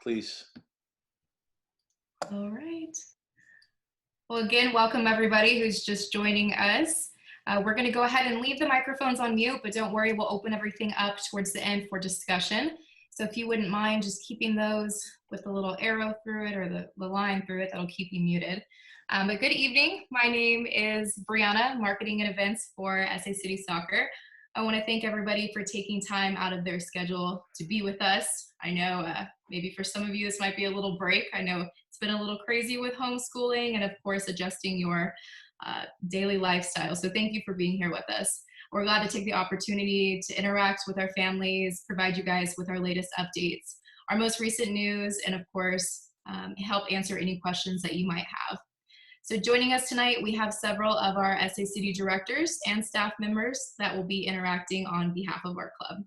please. All right. Well, again, welcome everybody who's just joining us. We're going to go ahead and leave the microphones on mute, but don't worry, we'll open everything up towards the end for discussion. So if you wouldn't mind just keeping those with the little arrow through it or the line through it, that'll keep you muted. But good evening. My name is Brianna, Marketing and Events for SA City Soccer. I want to thank everybody for taking time out of their schedule to be with us. I know maybe for some of you this might be a little break. I know it's been a little crazy with homeschooling and of course adjusting your daily lifestyle. So thank you for being here with us. We're glad to take the opportunity to interact with our families, provide you guys with our latest updates, our most recent news, and of course, help answer any questions that you might have. So joining us tonight, we have several of our SA City directors and staff members that will be interacting on behalf of our club.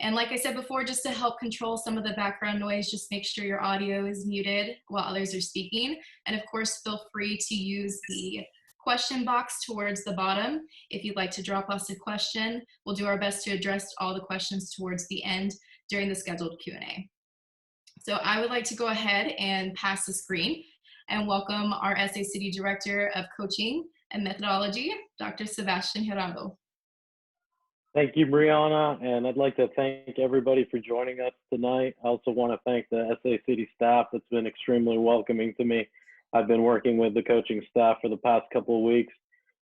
And like I said before, just to help control some of the background noise, just make sure your audio is muted while others are speaking. And of course, feel free to use the question box towards the bottom. If you'd like to drop us a question, we'll do our best to address all the questions towards the end during the scheduled Q&A. So I would like to go ahead and pass the screen and welcome our SA City Director of Coaching and Methodology, Dr. Sebastian Gerardo. Thank you, Brianna, and I'd like to thank everybody for joining us tonight. I also want to thank the SA City staff that's been extremely welcoming to me. I've been working with the coaching staff for the past couple of weeks.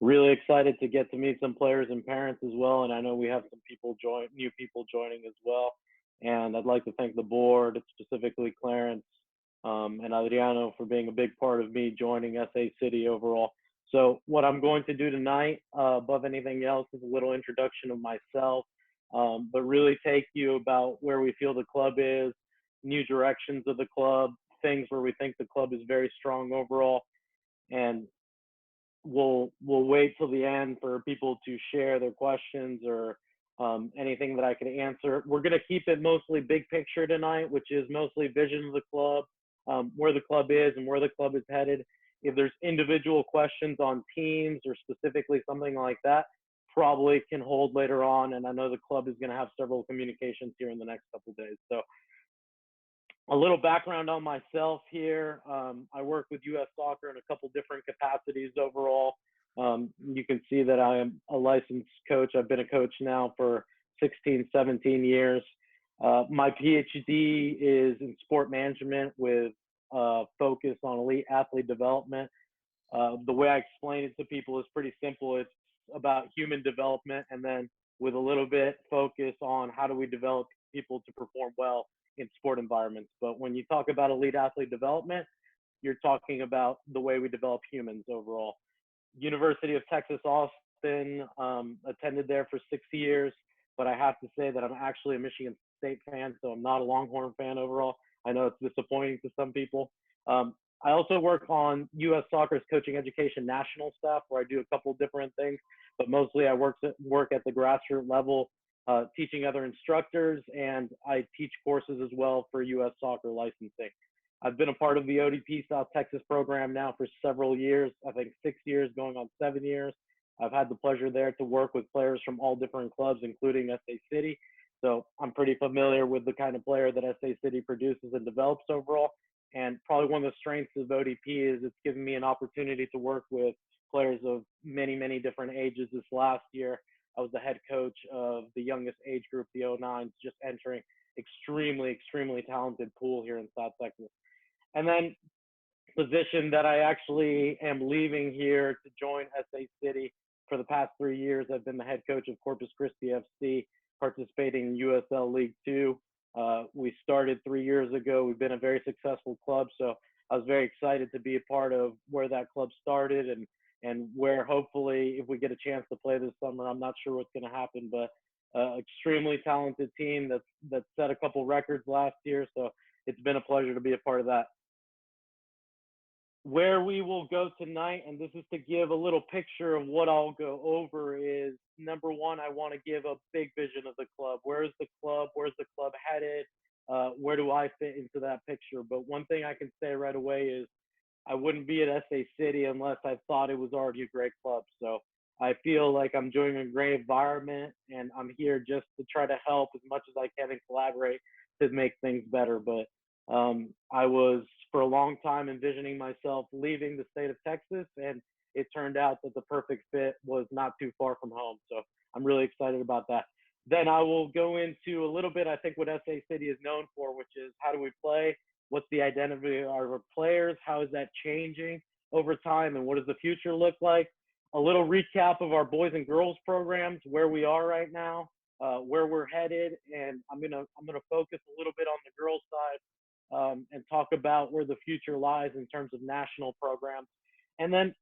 Really excited to get to meet some players and parents as well, and I know we have some new people joining as well. And I'd like to thank the board, specifically Clarence and Adriano, for being a big part of me joining SA City overall. So what I'm going to do tonight, above anything else, is a little introduction of myself, but really take you about where we feel the club is, new directions of the club, things where we think the club is very strong overall, and we'll wait till the end for people to share their questions or anything that I can answer. We're going to keep it mostly big picture tonight, which is mostly vision of the club, where the club is and where the club is headed. If there's individual questions on teams or specifically something like that, probably can hold later on. And I know the club is going to have several communications here in the next couple of days. So a little background on myself here. I work with US Soccer in a couple different capacities overall. You can see that I am a licensed coach. I've been a coach now for 16, 17 years. My PhD is in sport management with focus on elite athlete development. The way I explain it to people is pretty simple. It's about human development, and then with a little bit focus on how do we develop people to perform well in sport environments. But when you talk about elite athlete development, you're talking about the way we develop humans overall. University of Texas Austin, attended there for 6 years, but I have to say that I'm actually a Michigan State fan, so I'm not a Longhorn fan overall. I know it's disappointing to some people. I also work on US Soccer's coaching education national staff, where I do a couple different things, but mostly I work at the grassroots level, teaching other instructors, and I teach courses as well for US Soccer licensing. I've been a part of the ODP South Texas program now for several years, I think 6 years, going on 7 years. I've had the pleasure there to work with players from all different clubs, including SA City. So I'm pretty familiar with the kind of player that SA City produces and develops overall. And probably one of the strengths of ODP is it's given me an opportunity to work with players of many, many different ages. This last year, I was the head coach of the youngest age group, the 09s, just entering extremely, extremely talented pool here in South Texas. And then position that I actually am leaving here to join SA City. For the past 3 years, I've been the head coach of Corpus Christi FC, participating in USL League Two. We started 3 years ago. We've been a very successful club, so I was very excited to be a part of where that club started and where hopefully, if we get a chance to play this summer, I'm not sure what's going to happen, but extremely talented team that set a couple records last year, so it's been a pleasure to be a part of that. Where we will go tonight, and this is to give a little picture of what I'll go over, is number one, I want to give a big vision of the club. Where's the club? Where's the club headed? Where do I fit into that picture? But one thing I can say right away is I wouldn't be at SA City unless I thought it was already a great club. So I feel like I'm joining a great environment, and I'm here just to try to help as much as I can and collaborate to make things better. But I was for a long time envisioning myself leaving the state of Texas, and it turned out that the perfect fit was not too far from home. So I'm really excited about that. Then I will go into a little bit, I think, what SA City is known for, which is how do we play? What's the identity of our players? How is that changing over time? And what does the future look like? A little recap of our boys and girls programs, where we are right now, where we're headed, and I'm gonna focus a little bit on the girls side and talk about where the future lies in terms of national programs, and then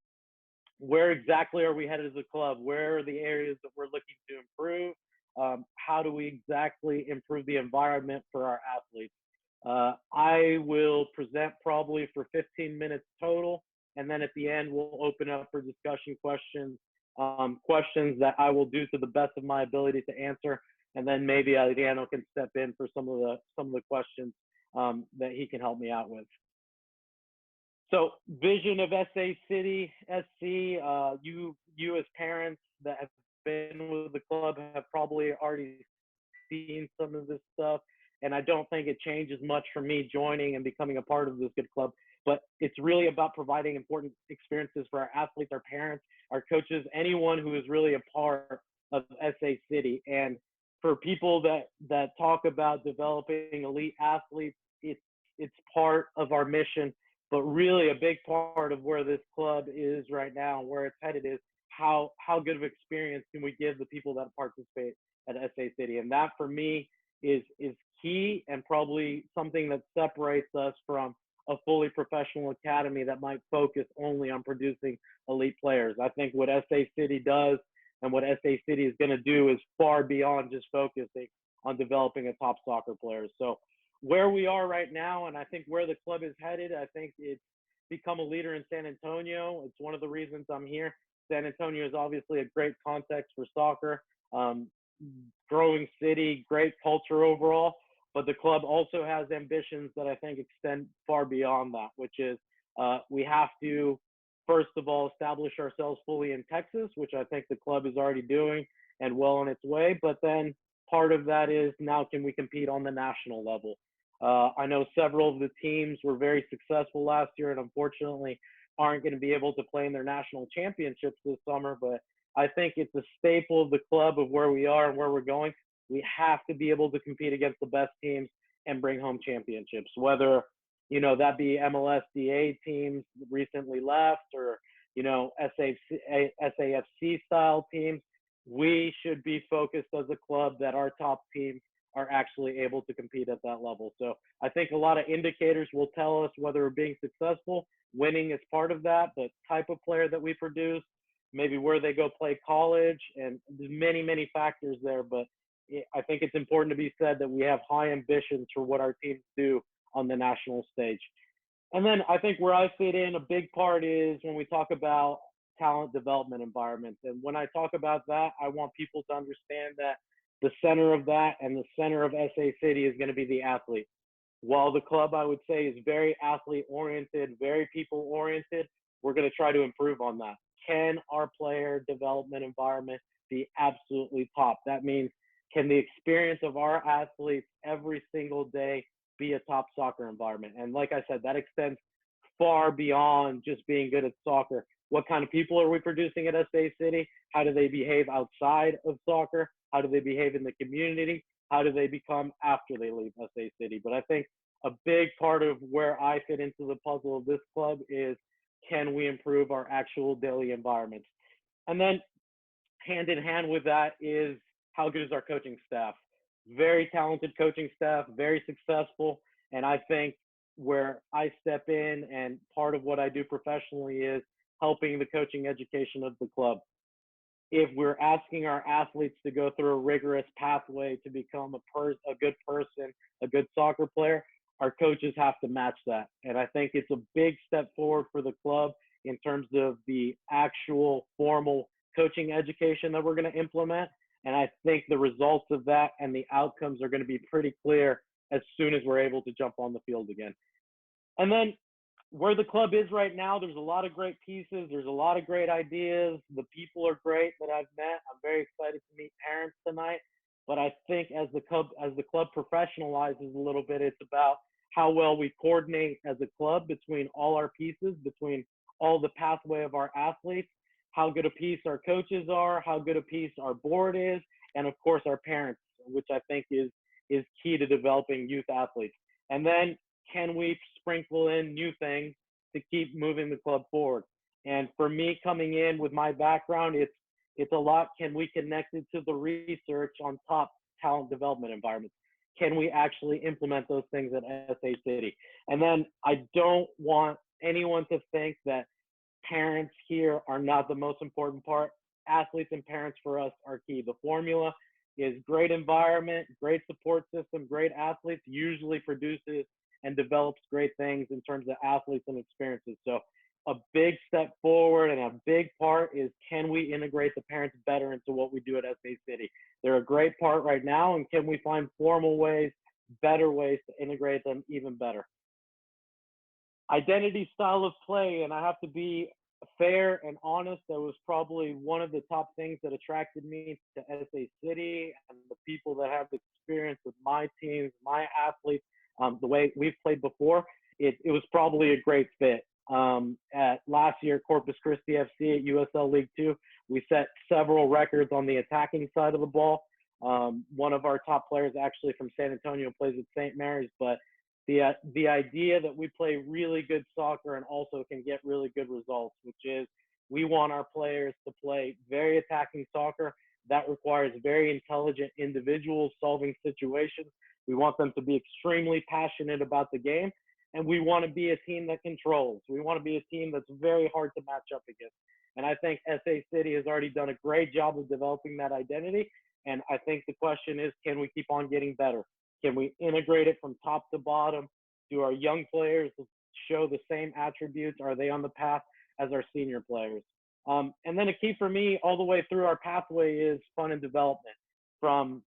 where exactly are we headed as a club? Where are the areas that we're looking to improve? How do we exactly improve the environment for our athletes? I will present probably for 15 minutes total, and then at the end we'll open up for discussion questions, questions that I will do to the best of my ability to answer, and then maybe Adriano can step in for some of the questions that he can help me out with. So, vision of SA City SC. You as parents that have been with the club have probably already seen some of this stuff, and I don't think it changes much from me joining and becoming a part of this good club. But it's really about providing important experiences for our athletes, our parents, our coaches, anyone who is really a part of SA City. And for people that talk about developing elite athletes, it's part of our mission. But really, a big part of where this club is right now, where it's headed, is how good of experience can we give the people that participate at SA City, and that for me is key and probably something that separates us from a fully professional academy that might focus only on producing elite players. I think what SA City does and what SA City is going to do is far beyond just focusing on developing a top soccer player. So where we are right now, and I think where the club is headed, I think it's become a leader in San Antonio. It's one of the reasons I'm here. San Antonio is obviously a great context for soccer. Growing city, great culture overall, but the club also has ambitions that I think extend far beyond that, which is we have to, first of all, establish ourselves fully in Texas, which I think the club is already doing and well on its way. But then part of that is now can we compete on the national level? I know several of the teams were very successful last year and unfortunately aren't going to be able to play in their national championships this summer, but I think it's a staple of the club of where we are and where we're going. We have to be able to compete against the best teams and bring home championships, whether, that be MLSDA teams recently left or, SAFC style teams. We should be focused as a club that our top teams are actually able to compete at that level. So I think a lot of indicators will tell us whether we're being successful. Winning is part of that, but type of player that we produce, maybe where they go play college, and there's many, many factors there. But I think it's important to be said that we have high ambitions for what our teams do on the national stage. And then I think where I fit in, a big part is when we talk about talent development environments. And when I talk about that, I want people to understand that the center of that and the center of SA City is going to be the athlete. While the club, I would say, is very athlete oriented, very people oriented, we're going to try to improve on that. Can our player development environment be absolutely top? That means, can the experience of our athletes every single day be a top soccer environment? And like I said, that extends far beyond just being good at soccer. What kind of people are we producing at SA City? How do they behave outside of soccer? How do they behave in the community? How do they become after they leave SA City? But I think a big part of where I fit into the puzzle of this club is, can we improve our actual daily environments? And then hand in hand with that is, how good is our coaching staff? Very talented coaching staff, very successful. And I think where I step in and part of what I do professionally is helping the coaching education of the club. If we're asking our athletes to go through a rigorous pathway to become a good person, a good soccer player, our coaches have to match that. And I think it's a big step forward for the club in terms of the actual formal coaching education that we're going to implement. And I think the results of that and the outcomes are going to be pretty clear as soon as we're able to jump on the field again. And then where the club is right now, there's a lot of great pieces. There's a lot of great ideas. The people are great that I've met. I'm very excited to meet parents tonight. But I think as the club professionalizes a little bit, it's about how well we coordinate as a club between all our pieces, between all the pathway of our athletes, how good a piece our coaches are, how good a piece our board is, and of course our parents, which I think is key to developing youth athletes. And then can we sprinkle in new things to keep moving the club forward? And for me, coming in with my background, it's a lot. Can we connect it to the research on top talent development environments? Can we actually implement those things at SA City? And then I don't want anyone to think that parents here are not the most important part. Athletes and parents for us are key. The formula is great environment, great support system, great athletes usually produces and develops great things in terms of athletes and experiences. So a big step forward and a big part is, can we integrate the parents better into what we do at SA City? They're a great part right now, and can we find formal ways, better ways to integrate them even better? Identity, style of play, and I have to be fair and honest, that was probably one of the top things that attracted me to SA City and the people that have experience with my teams, my athletes, the way we've played before. It was probably a great fit. At last year, Corpus Christi FC at USL League Two, we set several records on the attacking side of the ball. One of our top players, actually from San Antonio, plays at St. Mary's, but the idea that we play really good soccer and also can get really good results, which is we want our players to play very attacking soccer. That requires very intelligent individuals solving situations. We want them to be extremely passionate about the game, and we want to be a team that controls. We want to be a team that's very hard to match up against. And I think SA City has already done a great job of developing that identity. And I think the question is, can we keep on getting better? Can we integrate it from top to bottom? Do our young players show the same attributes? Are they on the path as our senior players? And then a key for me all the way through our pathway is fun and development. From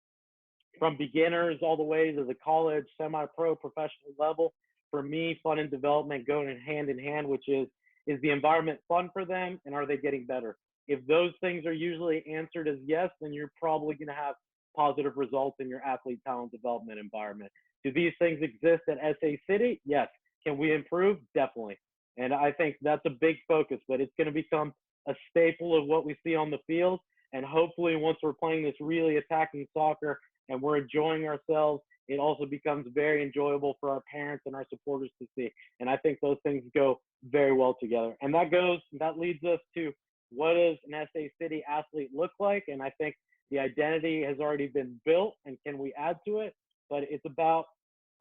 beginners all the way to the college, semi-pro, professional level. For me, fun and development going hand in hand, which is the environment fun for them, and are they getting better? If those things are usually answered as yes, then you're probably going to have positive results in your athlete talent development environment. Do these things exist at SA City? Yes. Can we improve? Definitely. And I think that's a big focus, but it's going to become a staple of what we see on the field. And hopefully once we're playing this really attacking soccer and we're enjoying ourselves, it also becomes very enjoyable for our parents and our supporters to see. And I think those things go very well together. And that leads us to, what does an SA City athlete look like? And I think the identity has already been built, and can we add to it? But it's about,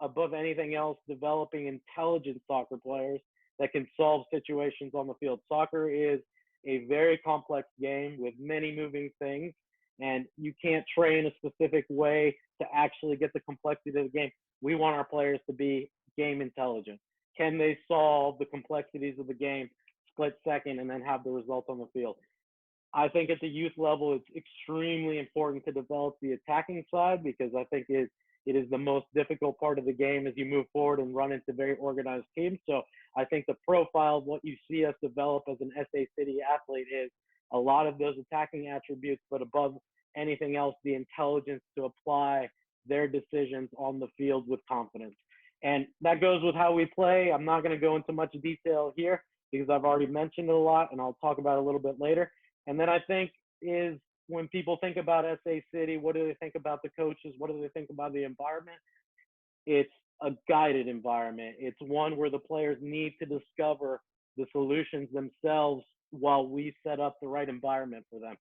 above anything else, developing intelligent soccer players that can solve situations on the field. Soccer is a very complex game with many moving things, and you can't train a specific way to actually get the complexity of the game. We want our players to be game intelligent. Can they solve the complexities of the game split second and then have the results on the field? I think at the youth level, it's extremely important to develop the attacking side, because I think it is the most difficult part of the game as you move forward and run into very organized teams. So I think the profile of what you see us develop as an SA City athlete is a lot of those attacking attributes, but above anything else, the intelligence to apply their decisions on the field with confidence. And that goes with how we play. I'm not going to go into much detail here because I've already mentioned it a lot, and I'll talk about it a little bit later. And then I think is, when people think about SA City, what do they think about the coaches? What do they think about the environment? It's a guided environment. It's one where the players need to discover the solutions themselves while we set up the right environment for them.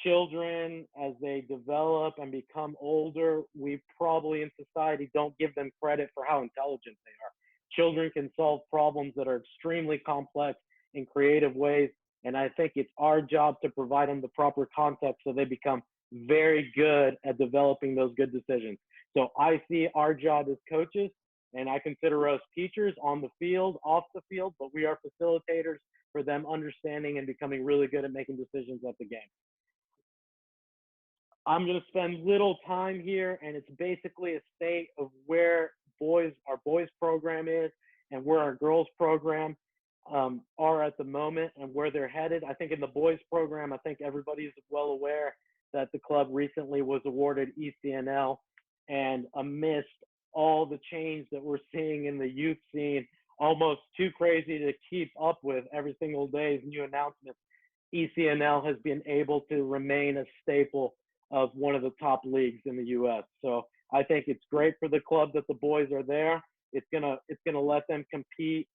Children, as they develop and become older, we probably in society don't give them credit for how intelligent they are. Children can solve problems that are extremely complex in creative ways. And I think it's our job to provide them the proper context so they become very good at developing those good decisions. So I see our job as coaches, and I consider us teachers on the field, off the field, but we are facilitators for them understanding and becoming really good at making decisions at the game. I'm going to spend little time here, and it's basically a state of where our boys program is and where our girls program are at the moment and where they're headed. I think in the boys program, I think everybody is well aware that the club recently was awarded ECNL, and amidst all the change that we're seeing in the youth scene, almost too crazy to keep up with every single day's new announcements, ECNL has been able to remain a staple of one of the top leagues in the U.S. So I think it's great for the club that the boys are there. It's gonna let them compete,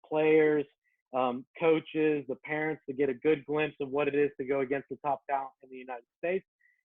players, coaches, the parents, to get a good glimpse of what it is to go against the top talent in the United States.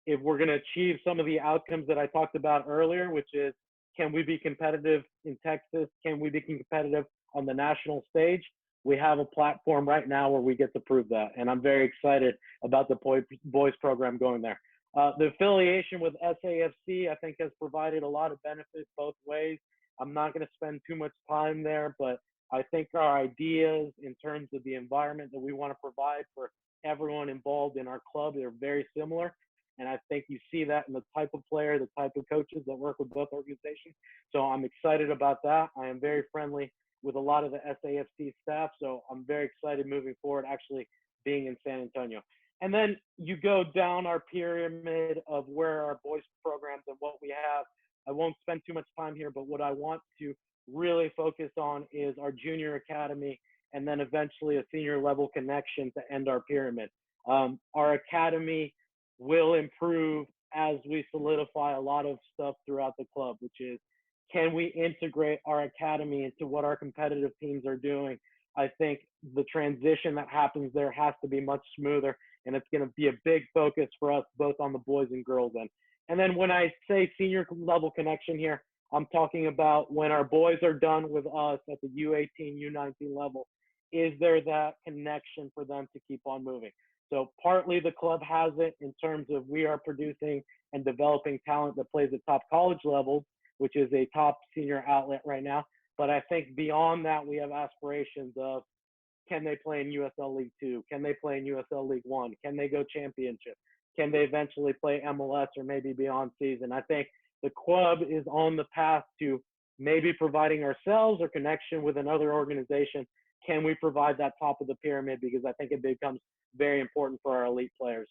If we're going to achieve some of the outcomes that I talked about earlier, which is, can we be competitive in Texas? Can we be competitive on the national stage? We have a platform right now where we get to prove that. And I'm very excited about the boys program going there. The affiliation with SAFC, I think, has provided a lot of benefits both ways. I'm not going to spend too much time there, but I think our ideas in terms of the environment that we want to provide for everyone involved in our club are very similar. And I think you see that in the type of player, the type of coaches that work with both organizations. So I'm excited about that. I am very friendly with a lot of the SAFC staff. So I'm very excited moving forward, actually being in San Antonio. And then you go down our pyramid of where our boys programs and what we have. I won't spend too much time here, but what I want to really focus on is our junior academy and then eventually a senior level connection to end our pyramid. Our academy will improve as we solidify a lot of stuff throughout the club, which is, can we integrate our academy into what our competitive teams are doing? I think the transition that happens there has to be much smoother, and it's going to be a big focus for us both on the boys and girls end. And then when I say senior level connection here, I'm talking about when our boys are done with us at the U18, U19 level, is there that connection for them to keep on moving? So partly the club has it in terms of we are producing and developing talent that plays at top college levels, which is a top senior outlet right now. But I think beyond that, we have aspirations of, can they play in USL League 2? Can they play in USL League 1? Can they go championship? Can they eventually play MLS or maybe beyond season? I think the club is on the path to maybe providing ourselves or connection with another organization. Can we provide that top of the pyramid? Because I think it becomes very important for our elite players.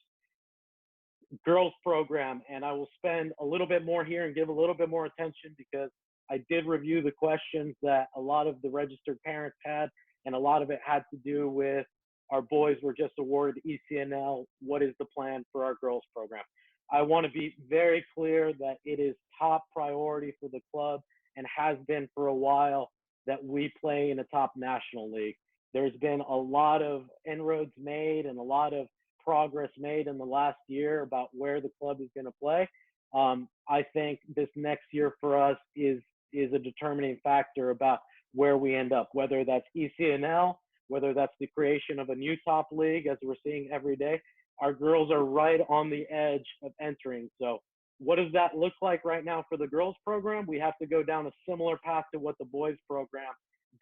Girls program, and I will spend a little bit more here and give a little bit more attention because I did review the questions that a lot of the registered parents had, and a lot of it had to do with our boys were just awarded ECNL. What is the plan for our girls program? I want to be very clear that it is top priority for the club and has been for a while that we play in a top national league. There's been a lot of inroads made and a lot of progress made in the last year about where the club is going to play. I think this next year for us is a determining factor about where we end up, whether that's ECNL, whether that's the creation of a new top league, as we're seeing every day. Our girls are right on the edge of entering. So what does that look like right now for the girls program? We have to go down a similar path to what the boys program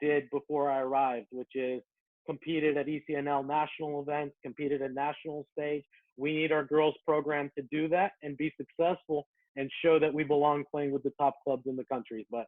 did before I arrived, which is competed at ECNL national events, competed at national stage. We need our girls program to do that and be successful and show that we belong playing with the top clubs in the country. But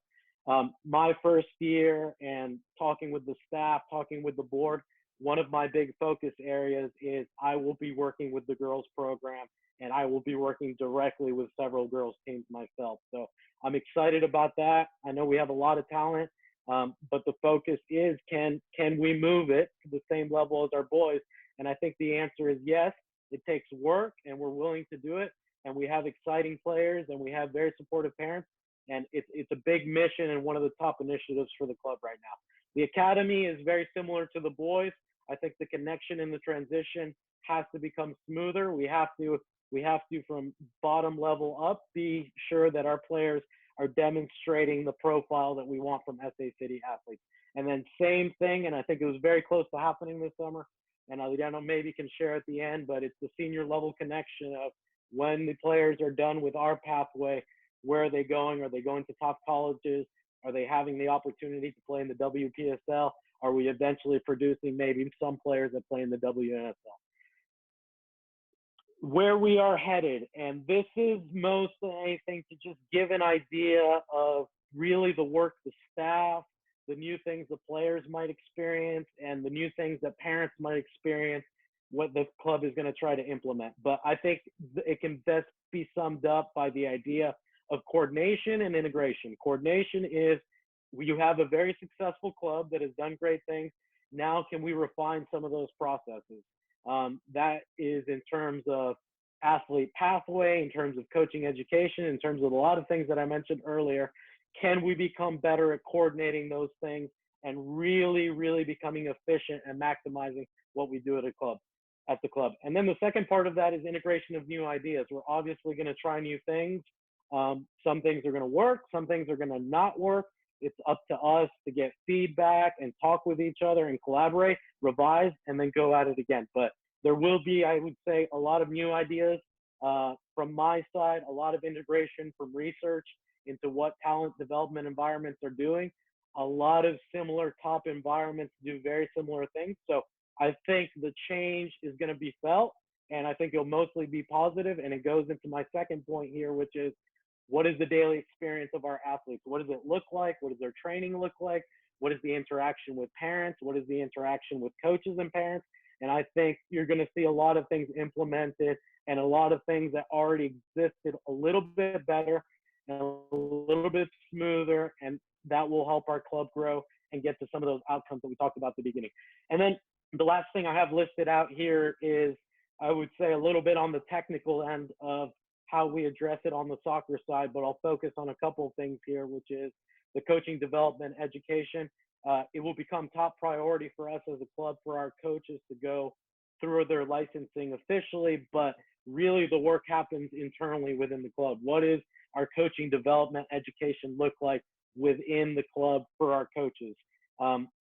my first year and talking with the staff, talking with the board, one of my big focus areas is I will be working with the girls program and I will be working directly with several girls teams myself. So I'm excited about that. I know we have a lot of talent, but the focus is, can we move it to the same level as our boys? And I think the answer is yes. It takes work and we're willing to do it. And we have exciting players and we have very supportive parents. And it's a big mission and one of the top initiatives for the club right now. The academy is very similar to the boys. I think the connection and the transition has to become smoother. We have to from bottom level up be sure that our players are demonstrating the profile that we want from SA City athletes. And then same thing, and I think it was very close to happening this summer, and Aliano maybe can share at the end, but it's the senior level connection of when the players are done with our pathway, where are they going? Are they going to top colleges? Are they having the opportunity to play in the WPSL? Are we eventually producing maybe some players that play in the WNSL? Where we are headed, and this is most than anything to just give an idea of really the work the staff, the new things the players might experience, and the new things that parents might experience, what the club is going to try to implement. But I think it can best be summed up by the idea of coordination and integration. Coordination is you have a very successful club that has done great things. Now, can we refine some of those processes? That is in terms of athlete pathway, in terms of coaching education, in terms of a lot of things that I mentioned earlier. Can we become better at coordinating those things and really, really becoming efficient and maximizing what we do at the club? And then the second part of that is integration of new ideas. We're obviously going to try new things. Some things are going to work, some things are going to not work. It's up to us to get feedback and talk with each other and collaborate, revise, and then go at it again. But there will be, I would say, a lot of new ideas from my side, a lot of integration from research into what talent development environments are doing. A lot of similar top environments do very similar things. So I think the change is going to be felt, and I think it'll mostly be positive. And it goes into my second point here, which is, what is the daily experience of our athletes? What does it look like? What does their training look like? What is the interaction with parents? What is the interaction with coaches and parents? And I think you're going to see a lot of things implemented and a lot of things that already existed a little bit better and a little bit smoother, and that will help our club grow and get to some of those outcomes that we talked about at the beginning. And then the last thing I have listed out here is, I would say, a little bit on the technical end of how we address it on the soccer side, but I'll focus on a couple of things here, which is the coaching development education. It will become top priority for us as a club for our coaches to go through their licensing officially, but really the work happens internally within the club. What is our coaching development education look like within the club for our coaches?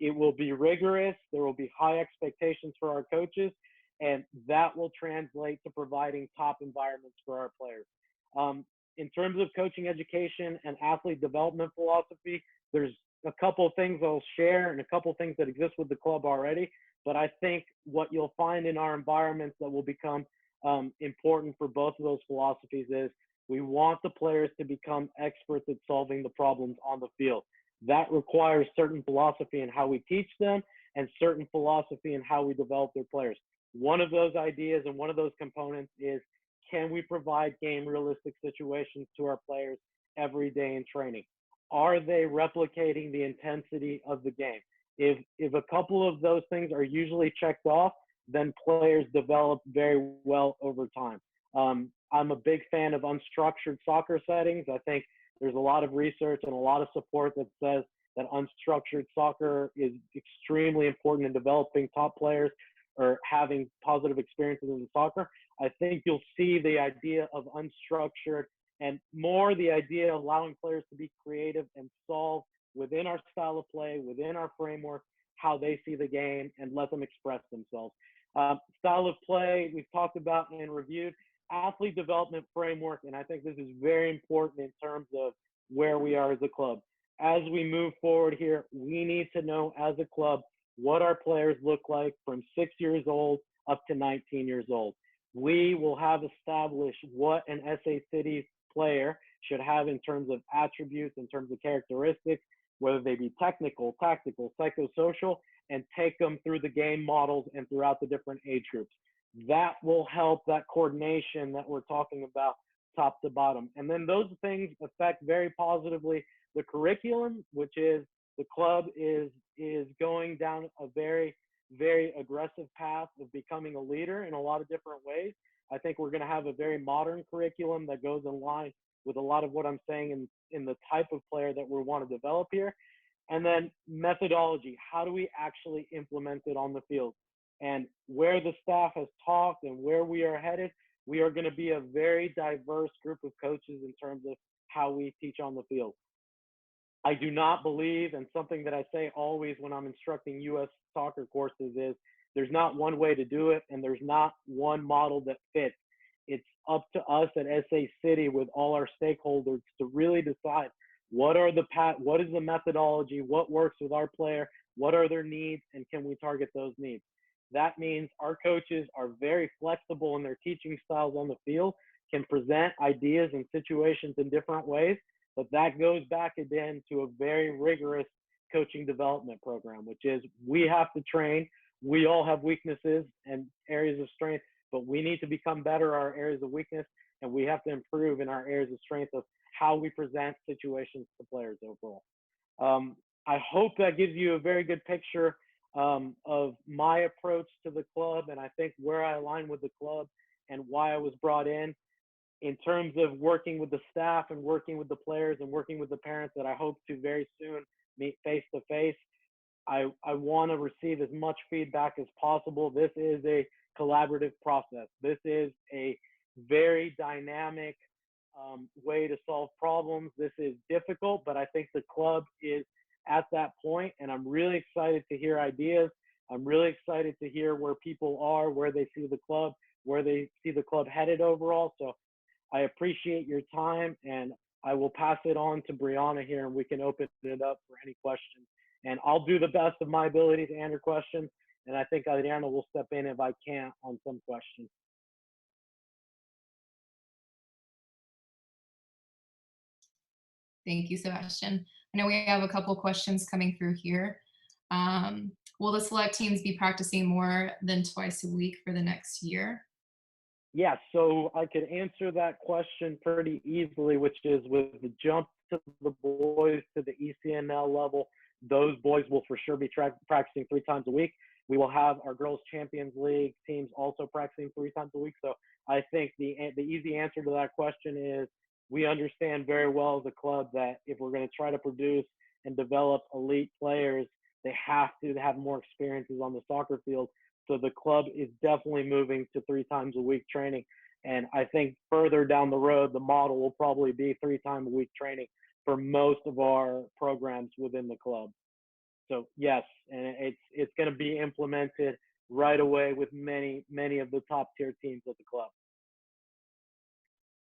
It will be rigorous. There will be high expectations for our coaches, and that will translate to providing top environments for our players. In terms of coaching education and athlete development philosophy, there's a couple of things I'll share and a couple of things that exist with the club already. But I think what you'll find in our environments that will become important for both of those philosophies is, we want the players to become experts at solving the problems on the field. That requires certain philosophy in how we teach them and certain philosophy in how we develop their players. One of those ideas and one of those components is, can we provide game realistic situations to our players every day in training? Are they replicating the intensity of the game? If a couple of those things are usually checked off, then players develop very well over time. I'm a big fan of unstructured soccer settings. I think there's a lot of research and a lot of support that says that unstructured soccer is extremely important in developing top players or having positive experiences in soccer. I think you'll see the idea of unstructured and more the idea of allowing players to be creative and solve within our style of play, within our framework, how they see the game, and let them express themselves. Style of play, we've talked about and reviewed. Athlete development framework, and I think this is very important in terms of where we are as a club. As we move forward here, we need to know as a club what our players look like from 6 years old up to 19 years old. We will have established what an SA City player should have in terms of attributes, in terms of characteristics, whether they be technical, tactical, psychosocial, and take them through the game models and throughout the different age groups. That will help that coordination that we're talking about top to bottom. And then those things affect very positively the curriculum, which is the club is going down a very, very aggressive path of becoming a leader in a lot of different ways. I think we're going to have a very modern curriculum that goes in line with a lot of what I'm saying in the type of player that we want to develop here. And then methodology, how do we actually implement it on the field? And where the staff has talked and where we are headed, we are going to be a very diverse group of coaches in terms of how we teach on the field. I do not believe, and something that I say always when I'm instructing U.S. soccer courses is, there's not one way to do it, and there's not one model that fits. It's up to us at SA City with all our stakeholders to really decide what is the methodology, what works with our player, what are their needs, and can we target those needs? That means our coaches are very flexible in their teaching styles on the field, can present ideas and situations in different ways, but that goes back again to a very rigorous coaching development program, which is we have to train. We all have weaknesses and areas of strength, but we need to become better at our areas of weakness, and we have to improve in our areas of strength of how we present situations to players overall. I hope that gives you a very good picture of my approach to the club, and I think where I align with the club and why I was brought in terms of working with the staff and working with the players and working with the parents that I hope to very soon meet face to face. I want to receive as much feedback as possible. This is a collaborative process. This is a very dynamic way to solve problems. This is difficult, but I think the club is at that point, and I'm really excited to hear ideas. I'm really excited to hear where people are, where they see the club, where they see the club headed overall. So I appreciate your time, and I will pass it on to Brianna here, and we can open it up for any questions. And I'll do the best of my ability to answer questions, and I think Adriana will step in if I can't on some questions. Thank you, Sebastian. I know we have a couple questions coming through here. Will the select teams be practicing more than twice a week for the next year? Yeah, so I could answer that question pretty easily, which is with the jump to the boys to the ECNL level, those boys will for sure be practicing 3 times a week. We will have our Girls Champions League teams also practicing 3 times a week. So I think the easy answer to that question is we understand very well as a club that if we're going to try to produce and develop elite players, they have to have more experiences on the soccer field. So the club is definitely moving to 3 times a week training. And I think further down the road, the model will probably be 3 times a week training for most of our programs within the club. So yes, and it's going to be implemented right away with many of the top tier teams at the club.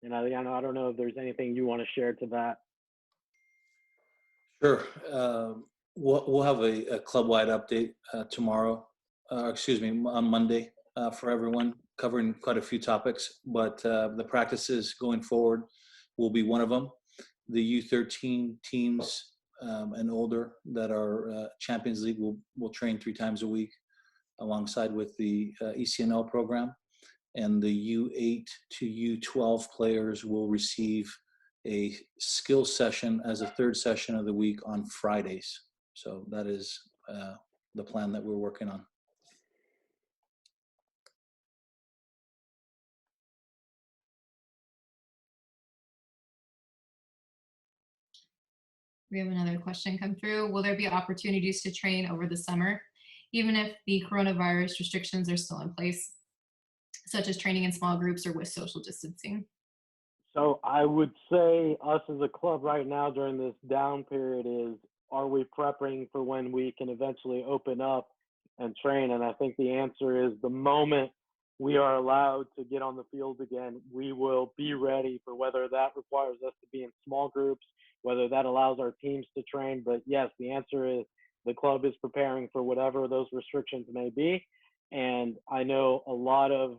And I don't know if there's anything you want to share to that. Sure. We'll have a club-wide update tomorrow. On Monday for everyone, covering quite a few topics. But the practices going forward will be one of them. The U13 teams and older that are Champions League will train 3 times a week, alongside with the ECNL program. And the U8 to U12 players will receive a skill session as a 3rd session of the week on Fridays. So that is the plan that we're working on. We have another question come through. Will there be opportunities to train over the summer, even if the coronavirus restrictions are still in place, such as training in small groups or with social distancing? So I would say us as a club right now during this down period is, are we prepping for when we can eventually open up and train? And I think the answer is the moment we are allowed to get on the field again, we will be ready for whether that requires us to be in small groups, whether that allows our teams to train. But yes, the answer is the club is preparing for whatever those restrictions may be. And I know a lot of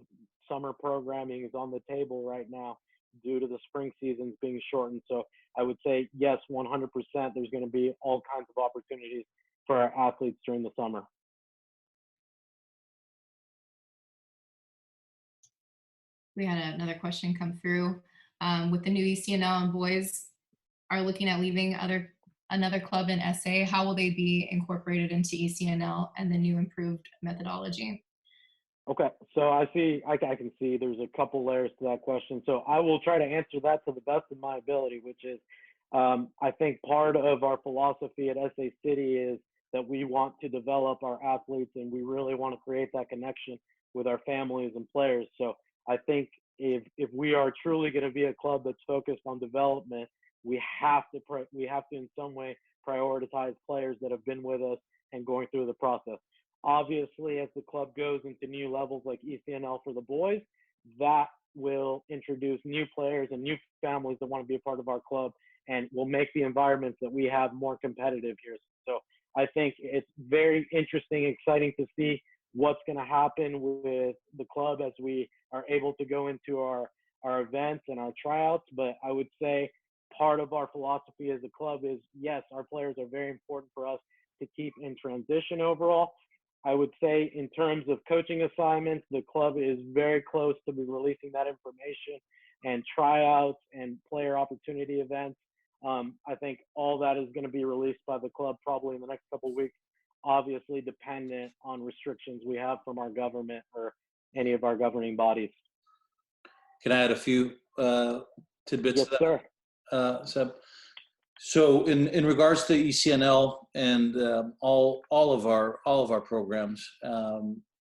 summer programming is on the table right now due to the spring seasons being shortened. So I would say, yes, 100%, there's going to be all kinds of opportunities for our athletes during the summer. We had another question come through. With the new ECNL and boys are looking at leaving another club in SA, how will they be incorporated into ECNL and the new improved methodology? Okay, so I can see there's a couple layers to that question. So I will try to answer that to the best of my ability, which is I think part of our philosophy at SA City is that we want to develop our athletes and we really want to create that connection with our families and players. So I think if we are truly going to be a club that's focused on development, we have to in some way prioritize players that have been with us and going through the process. Obviously, as the club goes into new levels like ECNL for the boys, that will introduce new players and new families that want to be a part of our club and will make the environments that we have more competitive here. So I think it's very interesting, exciting to see what's going to happen with the club as we are able to go into our events and our tryouts. But I would say part of our philosophy as a club is, yes, our players are very important for us to keep in transition overall. I would say in terms of coaching assignments, the club is very close to be releasing that information, and tryouts and player opportunity events. I think all that is going to be released by the club probably in the next couple of weeks, obviously dependent on restrictions we have from our government or any of our governing bodies. Can I add a few tidbits Yes, to sir. that, Seb? So in regards to ECNL and all of our programs,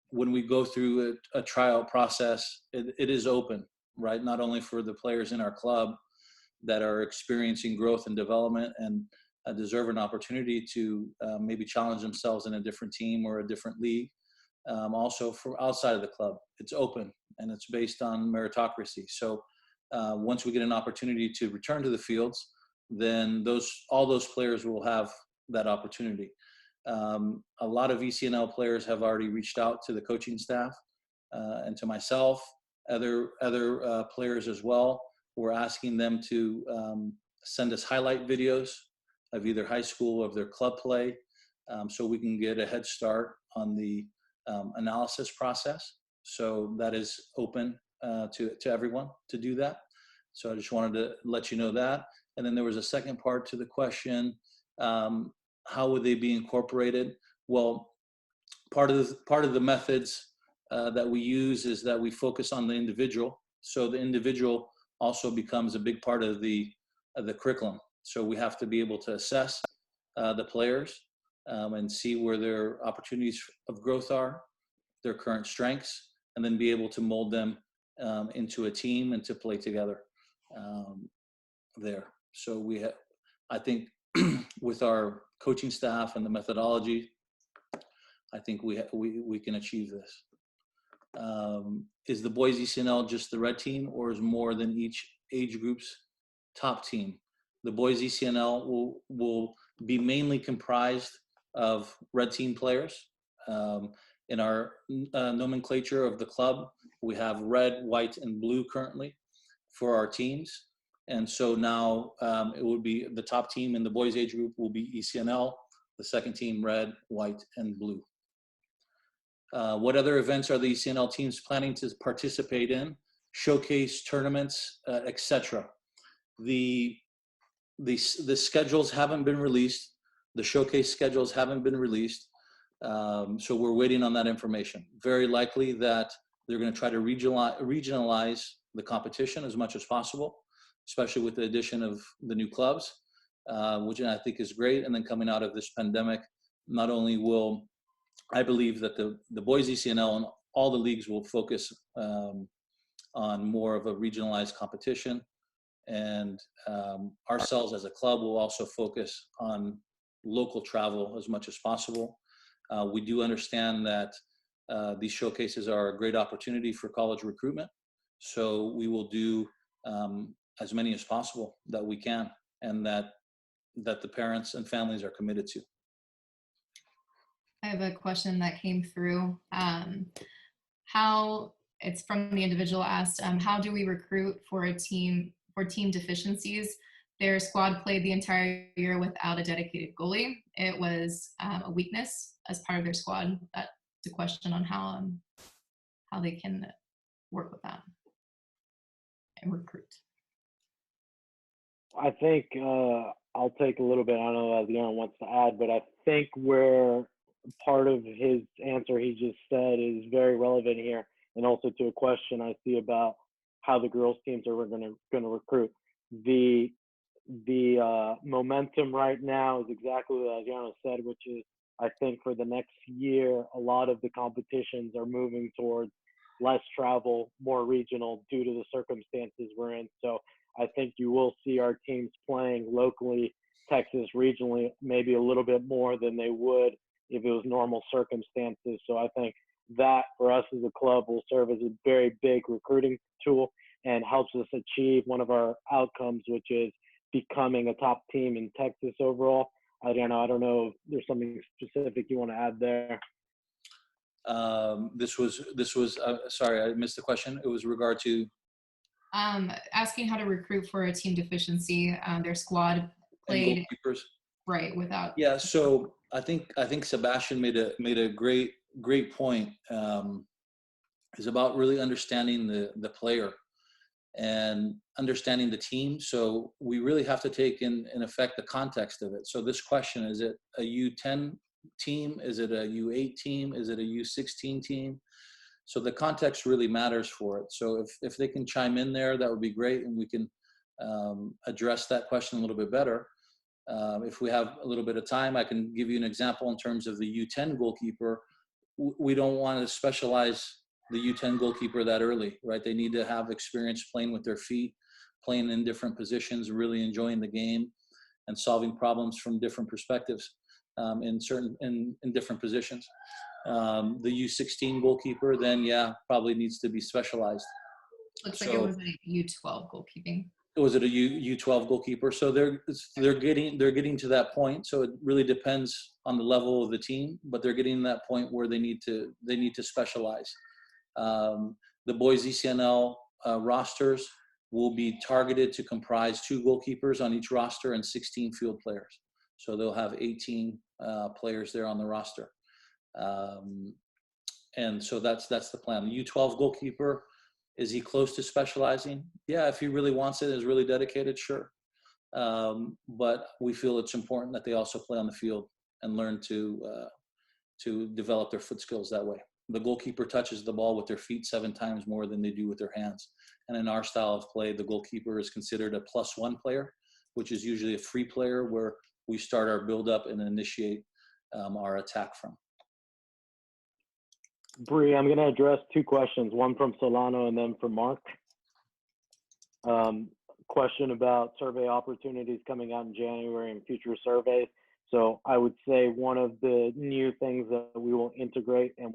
when we go through a tryout process, it is open, right? Not only for the players in our club that are experiencing growth and development and deserve an opportunity to maybe challenge themselves in a different team or a different league. Also for outside of the club, it's open and it's based on meritocracy. So once we get an opportunity to return to the fields, then all those players will have that opportunity. A lot of ECNL players have already reached out to the coaching staff and to myself, other players as well. We're asking them to send us highlight videos of either high school or of their club play, so we can get a head start on the analysis process. So that is open to everyone to do that. So I just wanted to let you know that. And then there was a second part to the question, how would they be incorporated? Well, part of the methods that we use is that we focus on the individual. So the individual also becomes a big part of the curriculum. So we have to be able to assess the players and see where their opportunities of growth are, their current strengths, and then be able to mold them into a team and to play together there. So I think with our coaching staff and the methodology, I think we can achieve this. Is the boys ECNL just the red team, or is more than each age group's top team? The boys ECNL will be mainly comprised of red team players. In our nomenclature of the club, we have red, white, and blue currently for our teams. And so now it will be the top team in the boys age group will be ECNL, the second team red, white, and blue. What other events are the ECNL teams planning to participate in? Showcase, tournaments, etc. The schedules haven't been released. The showcase schedules haven't been released. So we're waiting on that information. Very likely that they're going to try to regionalize the competition as much as possible, especially with the addition of the new clubs, which I think is great. And then coming out of this pandemic, not only will I believe that the boys ECNL and all the leagues will focus on more of a regionalized competition, and ourselves as a club will also focus on local travel as much as possible. We do understand that these showcases are a great opportunity for college recruitment, so we will do as many as possible that we can, and that the parents and families are committed to. I have a question that came through. How it's from the individual asked, how do we recruit for team deficiencies? Their squad played the entire year without a dedicated goalie. It was a weakness as part of their squad. That's a question on how they can work with that and recruit. I think I'll take a little bit. I don't know if Adriano wants to add, but I think where part of his answer he just said is very relevant here, and also to a question I see about how the girls teams are going to recruit. The momentum right now is exactly what Adriano said, which is I think for the next year, a lot of the competitions are moving towards less travel, more regional due to the circumstances we're in. So I think you will see our teams playing locally, Texas regionally, maybe a little bit more than they would if it was normal circumstances. So I think that for us as a club will serve as a very big recruiting tool and helps us achieve one of our outcomes, which is becoming a top team in Texas overall. I don't know if there's something specific you want to add there. This was sorry, I missed the question. It was regard to asking how to recruit for a team deficiency. Their squad played right without. Yeah, so I think Sebastian made a great great point, is about really understanding the player and understanding the team. So we really have to take in effect the context of it. So this question, is it a U10 team? Is it a U8 team? Is it a U16 team? So the context really matters for it. So if they can chime in there, that would be great, and we can address that question a little bit better. If we have a little bit of time, I can give you an example in terms of the U10 goalkeeper. We don't want to specialize the U10 goalkeeper that early, right? They need to have experience playing with their feet, playing in different positions, really enjoying the game, and solving problems from different perspectives in different positions. The U16 goalkeeper, then probably needs to be specialized. Looks like it was a U12 goalkeeping. Was it a U12 goalkeeper? So they're getting to that point. So it really depends on the level of the team, but they're getting to that point where they need to specialize. The boys ECNL rosters will be targeted to comprise 2 goalkeepers on each roster and 16 field players. So they'll have 18 players there on the roster. And so that's the plan. The U12 goalkeeper, is he close to specializing? Yeah, if he really wants it, is really dedicated, sure. But we feel it's important that they also play on the field and learn to develop their foot skills that way. The goalkeeper touches the ball with their feet 7 times more than they do with their hands. And in our style of play, the goalkeeper is considered a +1 player, which is usually a free player where we start our build up and initiate our attack from. Bree, I'm going to address 2 questions, one from Solano and then from Mark. Question about survey opportunities coming out in January and future surveys. So I would say one of the new things that we will integrate and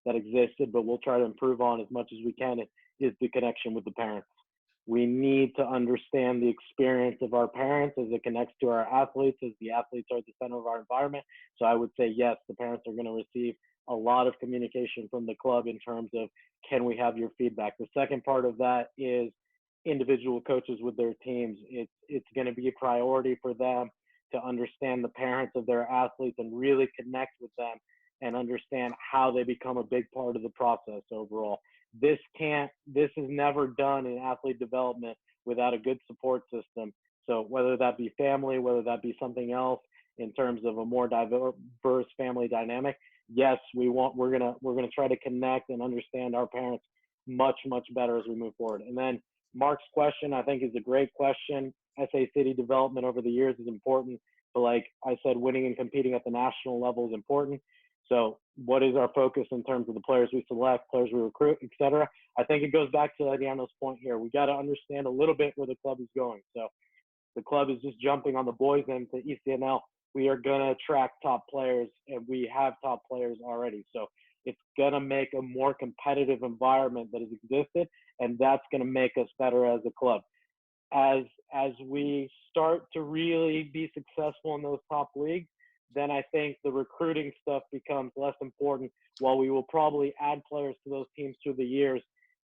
that existed, but we'll try to improve on as much as we can, is the connection with the parents. We need to understand the experience of our parents as it connects to our athletes, as the athletes are at the center of our environment. So I would say, yes, the parents are going to receive a lot of communication from the club in terms of, can we have your feedback? The second part of that is individual coaches with their teams. It's going to be a priority for them to understand the parents of their athletes and really connect with them and understand how they become a big part of the process overall. This is never done in athlete development without a good support system. So whether that be family, whether that be something else in terms of a more diverse family dynamic, yes, we're gonna try to connect and understand our parents much better as we move forward. And then Mark's question, I think, is a great question. SA City development over the years is important, but like I said, winning and competing at the national level is important. So what is our focus in terms of the players we select, players we recruit, et cetera? I think it goes back to Adriano's point here. We got to understand a little bit where the club is going. So the club is just jumping on the boys into ECNL. We are going to attract top players, and we have top players already. So it's going to make a more competitive environment that has existed, and that's going to make us better as a club. As we start to really be successful in those top leagues, then I think the recruiting stuff becomes less important. While we will probably add players to those teams through the years,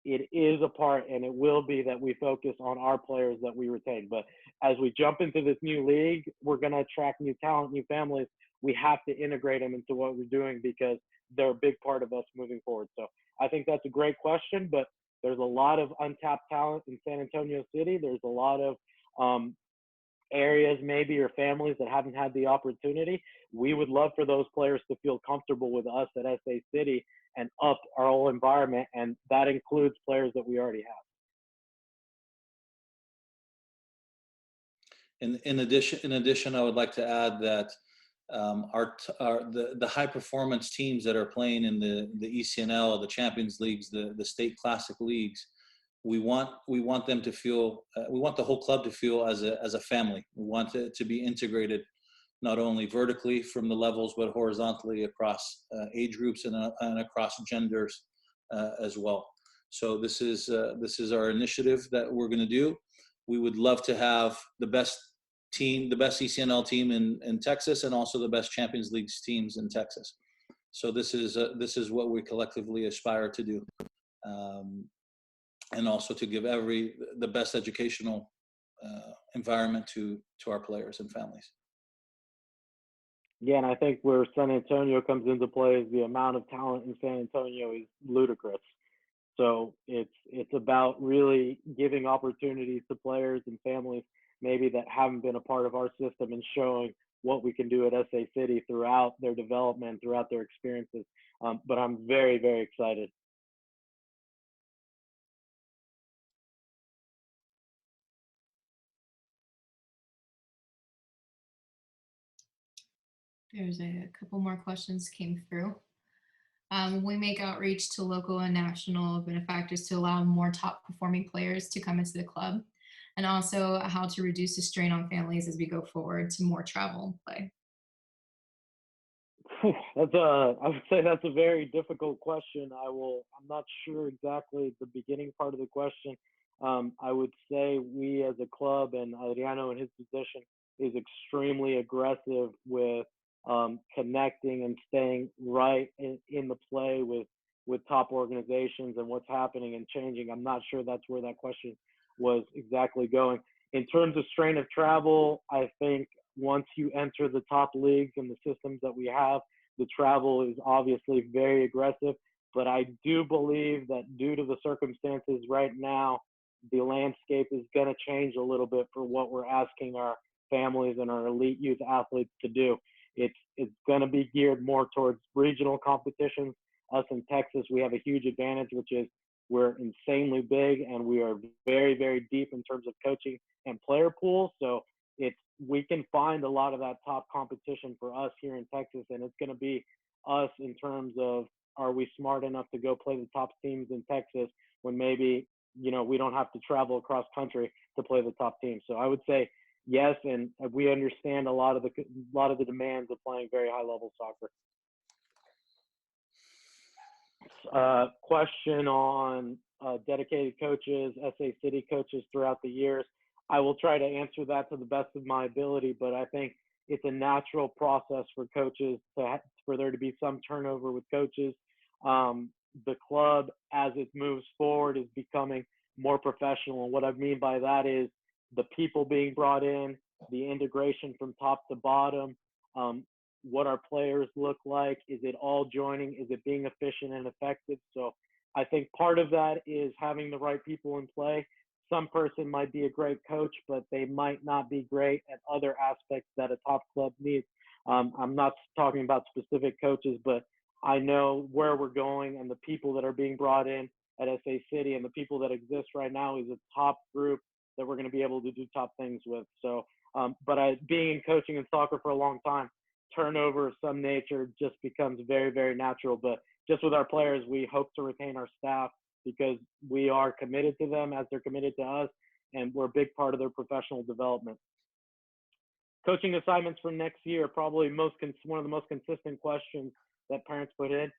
it is a part, and it will be, that we focus on our players that we retain. But as we jump into this new league, we're going to attract new talent, new families. We have to integrate them into what we're doing because they're a big part of us moving forward. So I think that's a great question, but there's a lot of untapped talent in San Antonio City. There's a lot of areas maybe or families that haven't had the opportunity. We would love for those players to feel comfortable with us at SA City and up our whole environment, and that includes players that we already have. In addition, I would like to add that the high performance teams that are playing in the ECNL, the Champions Leagues, the state classic leagues, we want them to feel, we want the whole club to feel as a family. We want it to be integrated, not only vertically from the levels, but horizontally across age groups and across genders as well. So this is our initiative that we're going to do. We would love to have the best team, the best ECNL team in Texas, and also the best Champions League teams in Texas. So this is what we collectively aspire to do, and also to give the best educational environment to our players and families. Yeah, and I think where San Antonio comes into play is the amount of talent in San Antonio is ludicrous. So it's about really giving opportunities to players and families maybe that haven't been a part of our system and showing what we can do at SA City throughout their development, throughout their experiences. But I'm very, very excited. There's a couple more questions came through. We make outreach to local and national benefactors to allow more top performing players to come into the club, and also how to reduce the strain on families as we go forward to more travel and play. I would say that's a very difficult question. I'm not sure exactly the beginning part of the question. I would say we as a club and Adriano in his position is extremely aggressive with connecting and staying right in the play with top organizations and what's happening and changing. I'm not sure that's where that question was exactly going. In terms of strain of travel, I think once you enter the top leagues and the systems that we have, the travel is obviously very aggressive. But I do believe that due to the circumstances right now, the landscape is going to change a little bit for what we're asking our families and our elite youth athletes to do. It's going to be geared more towards regional competitions. Us in Texas, we have a huge advantage, which is we're insanely big and we are very, very deep in terms of coaching and player pool. So we can find a lot of that top competition for us here in Texas, and it's going to be us in terms of, are we smart enough to go play the top teams in Texas when maybe, we don't have to travel across country to play the top teams. So I would say yes, and we understand a lot of the demands of playing very high level soccer. Question on dedicated coaches, SA City coaches throughout the years. I will try to answer that to the best of my ability, but I think it's a natural process for coaches for there to be some turnover with coaches. The club, as it moves forward, is becoming more professional. And what I mean by that is the people being brought in, the integration from top to bottom, what our players look like. Is it all joining? Is it being efficient and effective? So I think part of that is having the right people in play. Some person might be a great coach, but they might not be great at other aspects that a top club needs. I'm not talking about specific coaches, but I know where we're going and the people that are being brought in at SA City and the people that exist right now is a top group that we're going to be able to do top things with. So, but being in coaching and soccer for a long time, turnover of some nature just becomes very, very natural. But just with our players, we hope to retain our staff because we are committed to them as they're committed to us, and we're a big part of their professional development. Coaching assignments for next year, probably one of the most consistent questions that parents put in.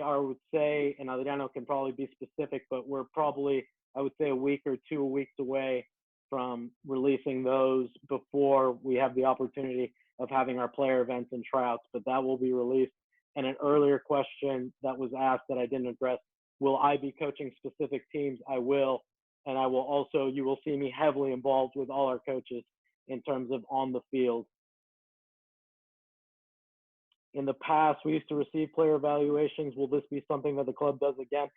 I would say, and Adriano can probably be specific, but we're probably, I would say, a week or 2 weeks away from releasing those before we have the opportunity of having our player events and tryouts, but that will be released. And an earlier question that was asked that I didn't address, will I be coaching specific teams? I will. And I will also, you will see me heavily involved with all our coaches in terms of on the field. In the past, we used to receive player evaluations. Will this be something that the club does again?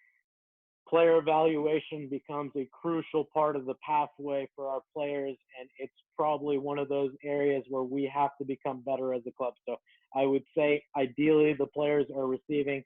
Player evaluation becomes a crucial part of the pathway for our players, and it's probably one of those areas where we have to become better as a club. So I would say ideally the players are receiving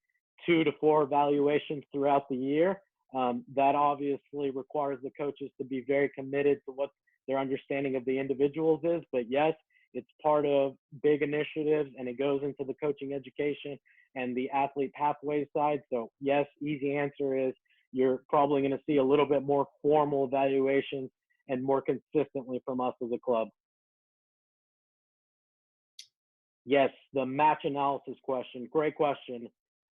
2 to 4 evaluations throughout the year. That obviously requires the coaches to be very committed to what their understanding of the individuals is. But yes, it's part of big initiatives, and it goes into the coaching education and the athlete pathway side. So yes, easy answer is you're probably going to see a little bit more formal evaluations and more consistently from us as a club. Yes, the match analysis question, great question.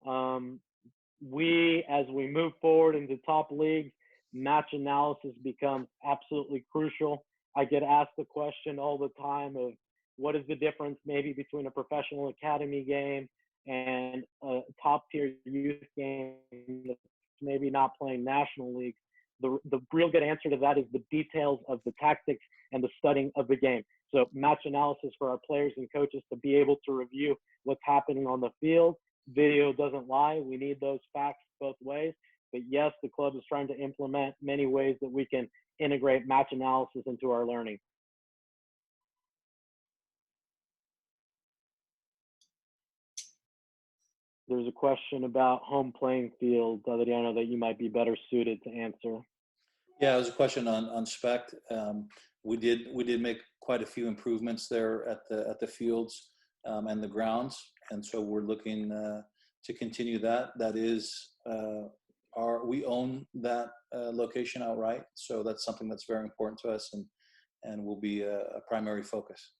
As we move forward into top leagues, match analysis becomes absolutely crucial. I get asked the question all the time of what is the difference maybe between a professional academy game and a top tier youth game that's maybe not playing national leagues. The real good answer to that is the details of the tactics and the studying of the game. So match analysis for our players and coaches to be able to review what's happening on the field. Video doesn't lie. We need those facts both ways. But yes, the club is trying to implement many ways that we can integrate match analysis into our learning. There's a question about home playing field, Adriano, that you might be better suited to answer. Yeah, it was a question on spec. We did make quite a few improvements there at the fields and the grounds, and so we're looking to continue that. That is we own that location outright, so that's something that's very important to us and will be a primary focus.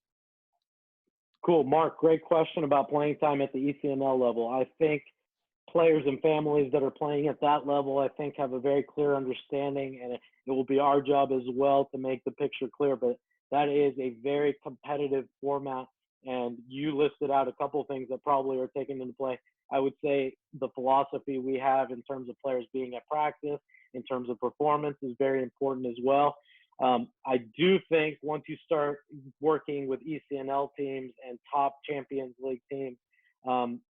Cool. Mark, great question about playing time at the ECNL level. I think players and families that are playing at that level, I think, have a very clear understanding, and it will be our job as well to make the picture clear. But that is a very competitive format, and you listed out a couple of things that probably are taken into play. I would say the philosophy we have in terms of players being at practice, in terms of performance, is very important as well. I do think once you start working with ECNL teams and top Champions League teams,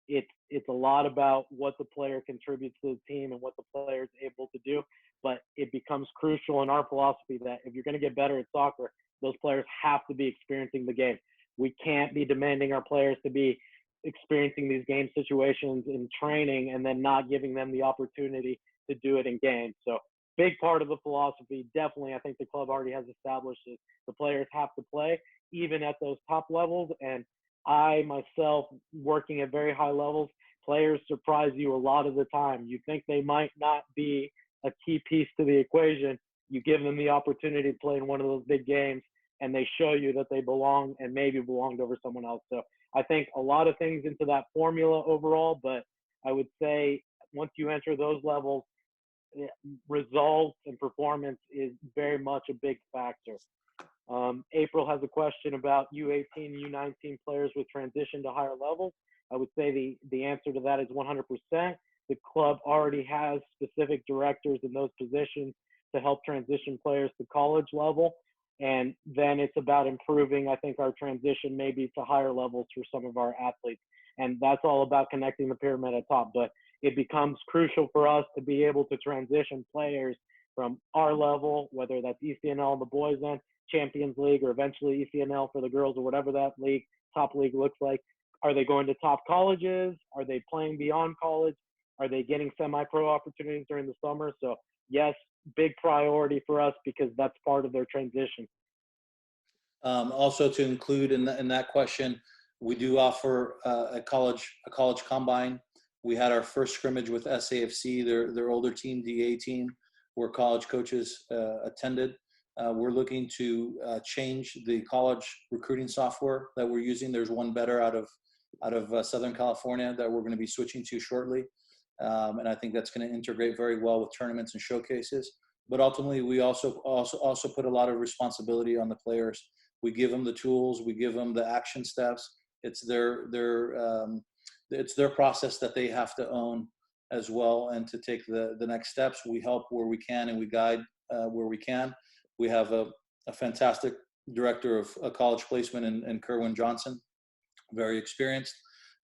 it's a lot about what the player contributes to the team and what the player is able to do. But it becomes crucial in our philosophy that if you're going to get better at soccer, those players have to be experiencing the game. We can't be demanding our players to be experiencing these game situations in training and then not giving them the opportunity to do it in games. So big part of the philosophy, definitely, I think the club already has established is the players have to play even at those top levels. And I myself, working at very high levels, players surprise you a lot of the time. You think they might not be a key piece to the equation. You give them the opportunity to play in one of those big games, and they show you that they belong and maybe belonged over someone else. So I think a lot of things into that formula overall, but I would say once you enter those levels, results and performance is very much a big factor. April has a question about U18, U19 players with transition to higher levels. I would say the answer to that is 100%. The club already has specific directors in those positions to help transition players to college level. And then it's about improving, I think, our transition maybe to higher levels for some of our athletes. And that's all about connecting the pyramid at top. But it becomes crucial for us to be able to transition players from our level, whether that's ECNL on the boys end, Champions League, or eventually ECNL for the girls, or whatever that league, top league looks like. Are they going to top colleges? Are they playing beyond college? Are they getting semi-pro opportunities during the summer? So yes, big priority for us because that's part of their transition. Also to include in that question, we do offer a college combine. We had our first scrimmage with SAFC, their older team, DA team, where college coaches attended. We're looking to change the college recruiting software that we're using. There's one better out of Southern California that we're going to be switching to shortly. And I think that's going to integrate very well with tournaments and showcases. But ultimately, we also put a lot of responsibility on the players. We give them the tools, we give them the action steps. It's their process that they have to own as well, and to take the next steps. We help where we can and we guide where we can. We have a fantastic director of college placement in Kerwin Johnson, very experienced.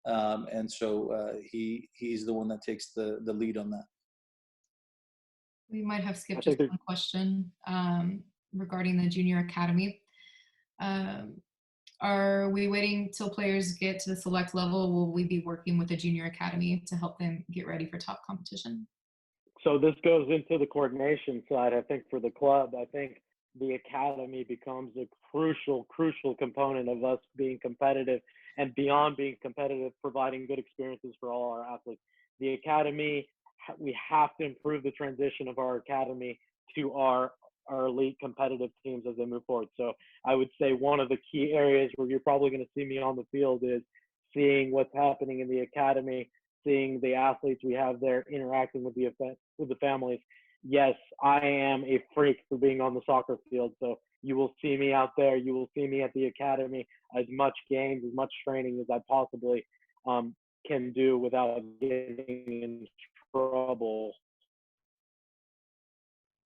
And so he's the one that takes the lead on that. We might have skipped just one question regarding the junior academy. Are we waiting till players get to the select level? Will we be working with the junior academy to help them get ready for top competition? So this goes into the coordination side. I think for the club, I think the academy becomes a crucial component of us being competitive, and beyond being competitive, providing good experiences for all our athletes. The academy, we have to improve the transition of our academy to our elite competitive teams as they move forward. So I would say one of the key areas where you're probably going to see me on the field is seeing what's happening in the academy, seeing the athletes we have there, interacting with the families. Yes, I am a freak for being on the soccer field. So you will see me out there. You will see me at the academy, as much games, as much training as I possibly can do without getting in trouble.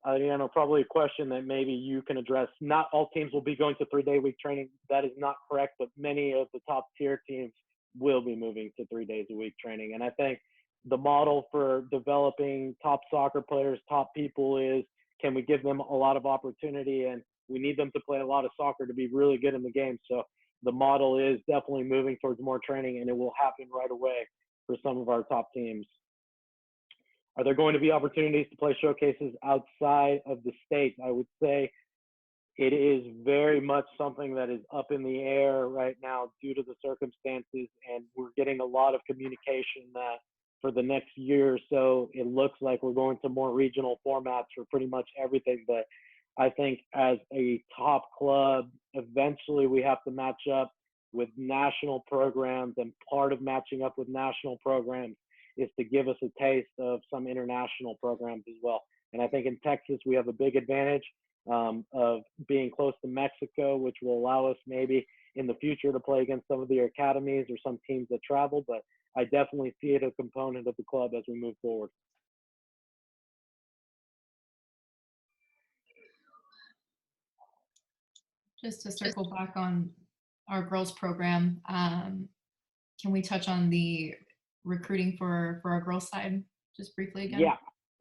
probably a question that maybe you can address. Not all teams will be going to 3-day week training. That is not correct, but many of the top tier teams will be moving to 3 days a week training. And I think the model for developing top soccer players, top people is, can we give them a lot of opportunity? And we need them to play a lot of soccer to be really good in the game. So the model is definitely moving towards more training, and it will happen right away for some of our top teams. Are there going to be opportunities to play showcases outside of the state? I would say it is very much something that is up in the air right now due to the circumstances, and we're getting a lot of communication that for the next year or so, it looks like we're going to more regional formats for pretty much everything. But I think as a top club, eventually we have to match up with national programs, and part of matching up with national programs is to give us a taste of some international programs as well. And I think in Texas, we have a big advantage of being close to Mexico, which will allow us maybe in the future to play against some of the academies or some teams that travel. But I definitely see it a component of the club as we move forward. Just to circle back on our girls program, can we touch on the recruiting for our girls side just briefly again? Yeah,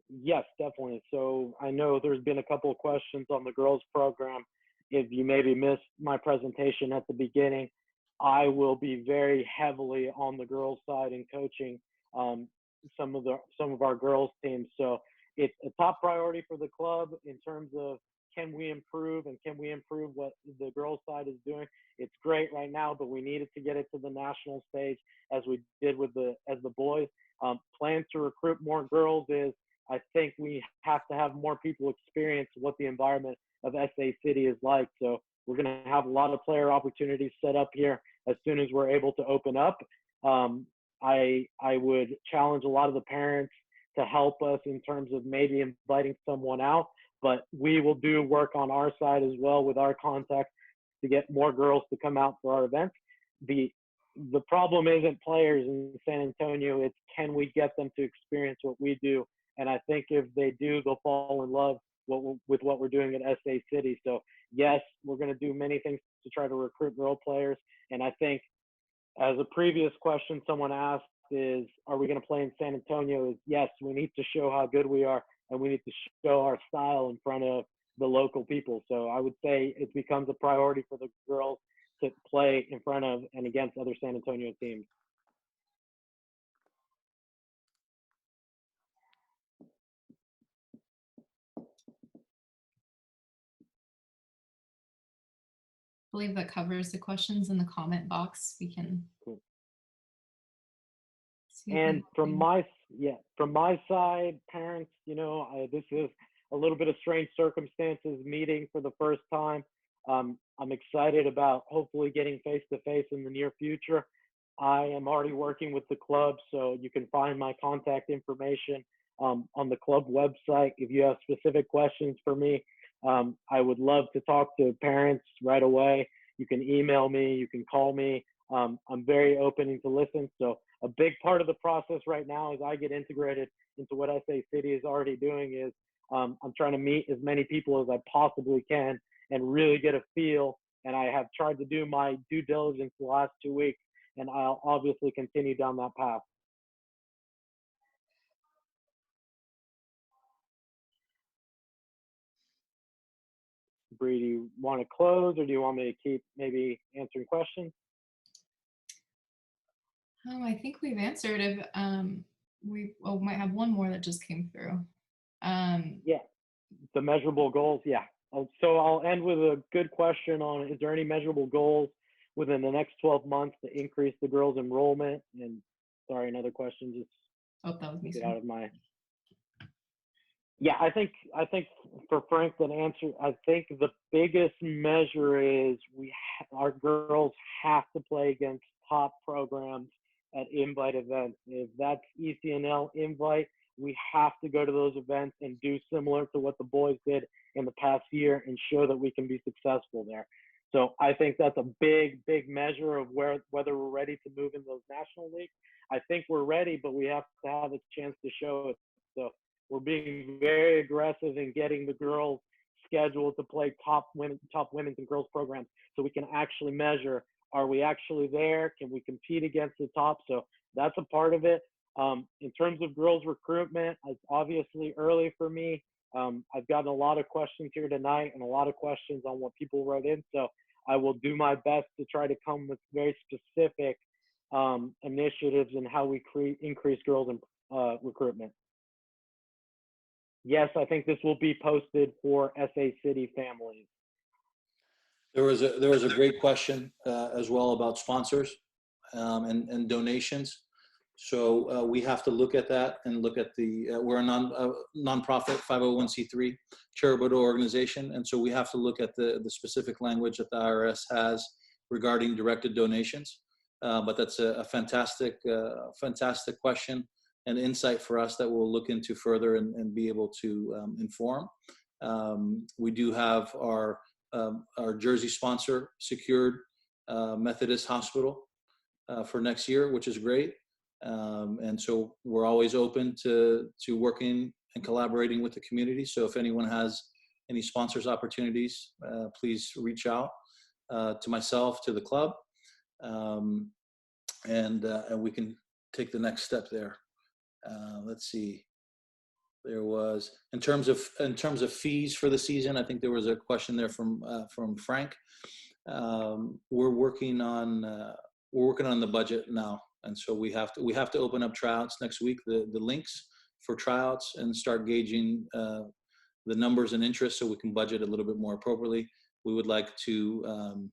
yes, definitely. So I know there's been a couple of questions on the girls program. If you maybe missed my presentation at the beginning, I will be very heavily on the girls side and coaching some of our girls teams. So it's a top priority for the club in terms of, can we improve, and can we improve what the girls side is doing? It's great right now, but we needed to get it to the national stage as we did with the boys. Plan to recruit more girls is, I think we have to have more people experience what the environment of SA City is like. So we're going to have a lot of player opportunities set up here as soon as we're able to open up. I would challenge a lot of the parents to help us in terms of maybe inviting someone out, but we will do work on our side as well with our contacts to get more girls to come out for our events. The problem isn't players in San Antonio, it's can we get them to experience what we do? And I think if they do, they'll fall in love with what we're doing at SA City. So yes, we're going to do many things to try to recruit girl players. And I think, as a previous question someone asked is, are we going to play in San Antonio? Is yes, we need to show how good we are, and we need to show our style in front of the local people. So I would say it becomes a priority for the girls to play in front of and against other San Antonio teams. I believe that covers the questions in the comment box. We can. Cool. And from my side, parents, this is a little bit of strange circumstances meeting for the first time. I'm excited about hopefully getting face-to-face in the near future. I am already working with the club, so you can find my contact information on the club website. If you have specific questions for me, I would love to talk to parents right away. You can email me, you can call me. I'm very open to listen. So a big part of the process right now as I get integrated into what SA City is already doing is I'm trying to meet as many people as I possibly can and really get a feel. And I have tried to do my due diligence the last 2 weeks, and I'll obviously continue down that path. Bree, do you want to close, or do you want me to keep maybe answering questions? I think we've answered. If we might have one more that just came through. Yeah, the measurable goals. Yeah. So I'll end with a good question on: is there any measurable goals within the next 12 months to increase the girls' enrollment? And sorry, another question. Just that was me. Get out of my. Yeah, I think for Frank to answer, I think the biggest measure is our girls have to play against top programs at invite events. If that's ECNL invite, we have to go to those events and do similar to what the boys did in the past year and show that we can be successful there. So I think that's a big measure of whether we're ready to move in those national leagues. I think we're ready, but we have to have a chance to show it. So We're being very aggressive in getting the girls scheduled to play top women's and girls programs, so we can actually measure, are we actually there? Can we compete against the top? So that's a part of it. In terms of girls recruitment, it's obviously early for me. I've gotten a lot of questions here tonight and a lot of questions on what people wrote in. So I will do my best to try to come with very specific initiatives in how we increase girls in recruitment. Yes, I think this will be posted for SA City families. There was a great question as well about sponsors and donations. So we have to look at that and look at the, we're a nonprofit 501c3 charitable organization. And so we have to look at the specific language that the IRS has regarding directed donations. But that's a fantastic question and insight for us that we'll look into further and be able to inform. We do have our Jersey sponsor secured, Methodist Hospital for next year, which is great. And so we're always open to working and collaborating with the community. So if anyone has any sponsors opportunities, please reach out to myself, to the club, and we can take the next step there. Let's see. There was, in terms of fees for the season, I think there was a question there from Frank. We're working on the budget now, and so we have to open up tryouts next week, the links for tryouts, and start gauging the numbers and interest so we can budget a little bit more appropriately. We would like to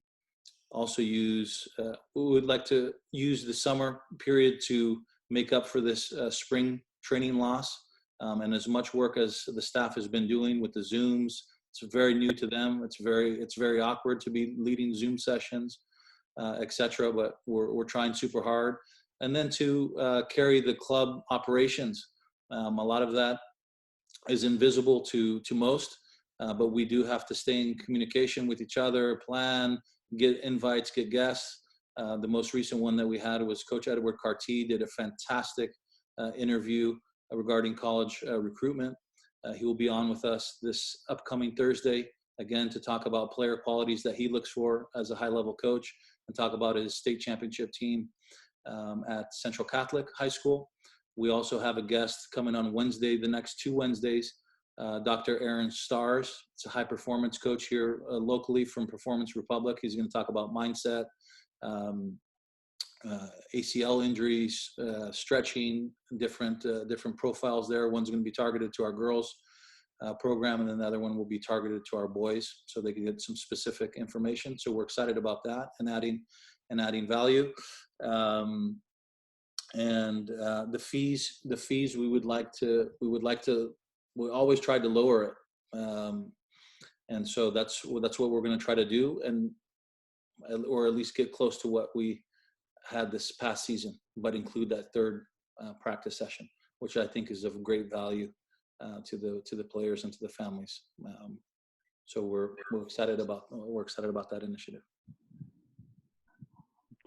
also use the summer period to make up for this spring training loss. And as much work as the staff has been doing with the Zooms, it's very new to them. It's very awkward to be leading Zoom sessions, etc. But we're trying super hard. And then to carry the club operations. A lot of that is invisible to most, but we do have to stay in communication with each other, plan, get invites, get guests. The most recent one that we had was Coach Edward Carty did a fantastic interview regarding college recruitment. He will be on with us this upcoming Thursday, again, to talk about player qualities that he looks for as a high-level coach and talk about his state championship team at Central Catholic High School. We also have a guest coming on Wednesday, the next 2 Wednesdays, Dr. Aaron Stars. It's a high-performance coach here locally from Performance Republic. He's going to talk about mindset, ACL injuries, stretching, different profiles there. One's going to be targeted to our girls program, and then the other one will be targeted to our boys, so they can get some specific information. So we're excited about that and adding value. And the fees we always tried to lower it, and so that's what we're going to try to do, or at least get close to what we had this past season, but include that third practice session, which I think is of great value to the players and to the families. So we're excited about that initiative.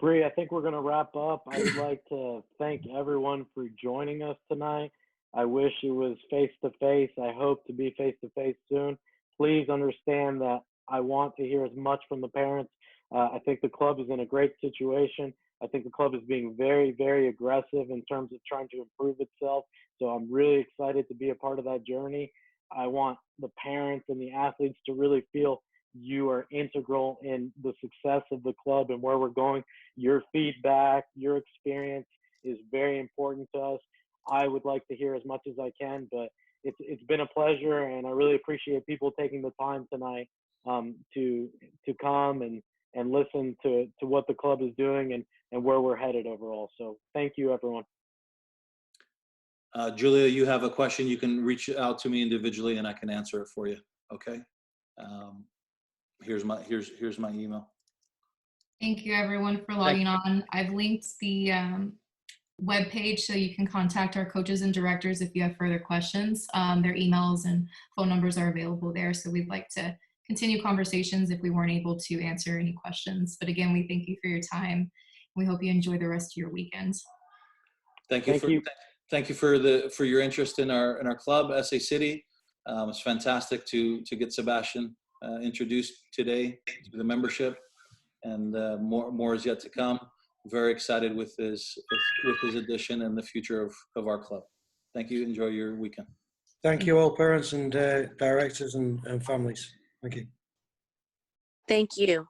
Bree, I think we're going to wrap up. I would like to thank everyone for joining us tonight. I wish it was face-to-face. I hope to be face-to-face soon. Please understand that I want to hear as much from the parents. I think the club is in a great situation. I think the club is being very, very aggressive in terms of trying to improve itself. So I'm really excited to be a part of that journey. I want the parents and the athletes to really feel you are integral in the success of the club and where we're going. Your feedback, your experience is very important to us. I would like to hear as much as I can, but it's been a pleasure, and I really appreciate people taking the time tonight to come and listen to what the club is doing and where we're headed overall. So thank you, everyone. Julia, you have a question, you can reach out to me individually and I can answer it for you. Okay. Here's my email. Thank you, everyone, for logging on. I've linked the webpage so you can contact our coaches and directors if you have further questions. Their emails and phone numbers are available there. So we'd like to continue conversations if we weren't able to answer any questions. But again, we thank you for your time. We hope you enjoy the rest of your weekend. Thank you. thank you for your interest in our club, SA City. It's fantastic to get Sebastian introduced today to the membership, and more is yet to come. Very excited with his addition and the future of our club. Thank you. Enjoy your weekend. Thank you all, parents and directors and families. Thank you. Thank you.